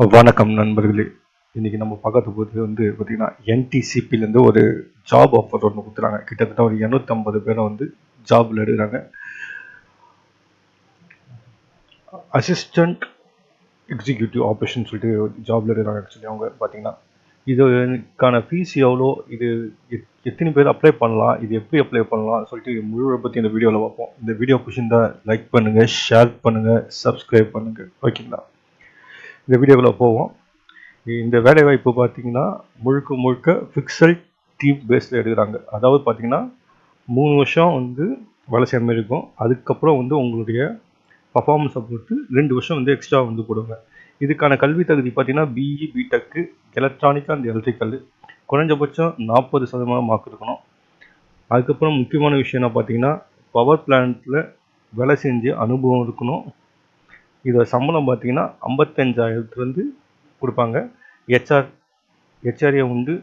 வணக்கம் நண்பர்களே. இன்னைக்கு நம்ம பார்க்க போகிறது பார்த்தீங்கன்னா என்டிசிபிலேருந்து ஒரு ஜாப் ஆஃபர் ஒன்று கொடுத்துறாங்க. கிட்டத்தட்ட ஒரு 250 பேரை ஜாபில் எடுக்கிறாங்க. அசிஸ்டண்ட் எக்ஸிக்யூட்டிவ் ஆப்ரேஷன் சொல்லிட்டு ஜாபில் எடுக்கிறாங்க. ஆக்சுவலி அவங்க பார்த்தீங்கன்னா இதுக்கான ஃபீஸ் எவ்வளோ, இது எத்தனை பேர் அப்ளை பண்ணலாம், இது எப்படி அப்ளை பண்ணலாம் சொல்லிட்டு முழுவதை பற்றி இந்த வீடியோவில் பார்ப்போம். இந்த வீடியோ பிடிச்சிருந்தா லைக் பண்ணுங்கள், ஷேர் பண்ணுங்கள், சப்ஸ்கிரைப் பண்ணுங்கள். ஓகேங்களா, இந்த வீடியோவில் போவோம். இந்த வேலைவாய்ப்பு பார்த்தீங்கன்னா முழுக்க ஃபிக்ஸட் டீம் பேஸில் எடுக்கிறாங்க. அதாவது பார்த்தீங்கன்னா 3 வருஷம் வேலை செய்கிற மாதிரி இருக்கும். அதுக்கப்புறம் உங்களுடைய பர்ஃபார்மன்ஸை பொறுத்து 2 வருஷம் எக்ஸ்ட்ரா போடுவாங்க. இதுக்கான கல்வி தகுதி பார்த்தீங்கன்னா BE, BTech, electronic and electrical, குறைஞ்சபட்சம் 40% மார்க் இருக்கணும். அதுக்கப்புறம் முக்கியமான விஷயம் என்ன பார்த்தீங்கன்னா பவர் பிளான்ட்டில் வேலை செஞ்சு அனுபவம் இருக்கணும். இதை சம்பளம் பார்த்தீங்கன்னா 55,000 கொடுப்பாங்க. ஹெச்ஆர்ஏ உண்டு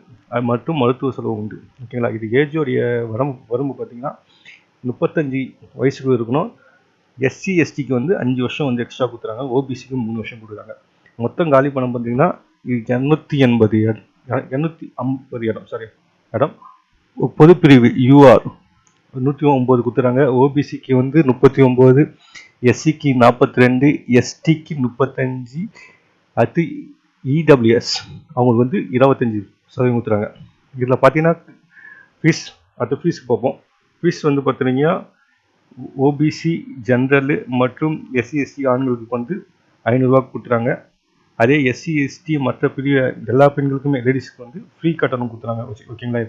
மற்றும் மருத்துவ செலவு உண்டு. ஓகேங்களா, இது ஏஜோடைய வரம்பு பார்த்தீங்கன்னா 35 வயசுக்கு இருக்கணும். எஸ்சி எஸ்டிக்கு 5 வருஷம் எக்ஸ்ட்ரா கொடுத்துறாங்க. ஓபிசிக்கு 3 வருஷம் கொடுக்குறாங்க. மொத்தம் காலி பணம் பார்த்தீங்கன்னா இது 250 இடம். பொதுப்பிரிவு யூஆர் 109 கொடுத்துறாங்க. ஓபிசிக்கு 39, எஸ்சிக்கு 42, எஸ்டிக்கு 35, அது இடபிள்யூஎஸ் அவங்களுக்கு 25% கொடுத்துறாங்க. இதில் பார்த்தீங்கன்னா ஃபீஸ் பார்ப்போம். ஃபீஸ் பார்த்தீங்கன்னா ஓபிசி ஜென்ரலு மற்றும் எஸ்சி எஸ்டி ஆண்களுக்கு 500 கொடுத்துறாங்க. அதே எஸ்சி எஸ்டி மற்ற பிரிவு எல்லா பெண்களுக்குமே லேடிஸ்க்கு ஃப்ரீ கட்டணம் கொடுத்துறாங்க. ஓகேங்களா,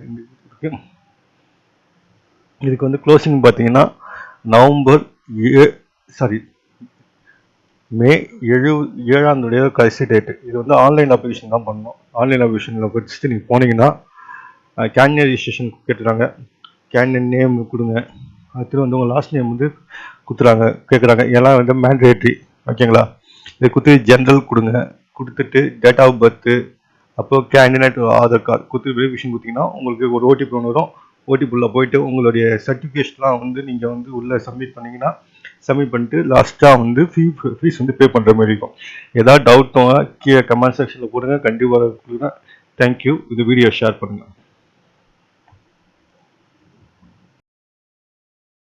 இதுக்கு க்ளோசிங் பார்த்தீங்கன்னா மே 7 கடைசி டேட்டு. இது ஆன்லைன் அப்ளிகேஷன் தான் பண்ணணும். ஆன்லைன் அப்ளிகேஷனில் படிச்சுட்டு நீங்கள் போனீங்கன்னா கேண்டிடேட் ரெஜிஸ்ட்ரேஷன் கேட்டுறாங்க. கேண்டிடேட் நேம் கொடுங்க. அடுத்து உங்கள் லாஸ்ட் நேம் கொடுத்துறாங்க கேட்குறாங்க. எல்லாம் மேண்டேட்ரி. ஓகேங்களா, இதை கொடுத்து ஜென்ரல் கொடுங்க. கொடுத்துட்டு டேட் ஆஃப் பர்த்து, அப்போது கேண்டிடேட் ஆதார் கார்டு கொடுத்து வெரிஃபிகேஷன் கொடுத்தீங்கன்னா உங்களுக்கு ஒரு ஓடிபி ஒன்று வரும். ஓடிபியில் போயிட்டு உங்களுடைய சர்டிஃபிகேட்ஸ்லாம் நீங்கள் உள்ளே சப்மிட் பண்ணிங்கன்னா சப்மிட் பண்ணிட்டு லாஸ்ட்டாக ஃபீஸ் பே பண்ணுற மாதிரி இருக்கும். ஏதாவது டவுட்னா கீழே கமெண்ட் செக்ஷனில் போடுங்க. கண்டிப்பாக கொடுங்க. தேங்க்யூ. இது வீடியோ ஷேர் பண்ணுங்கள்.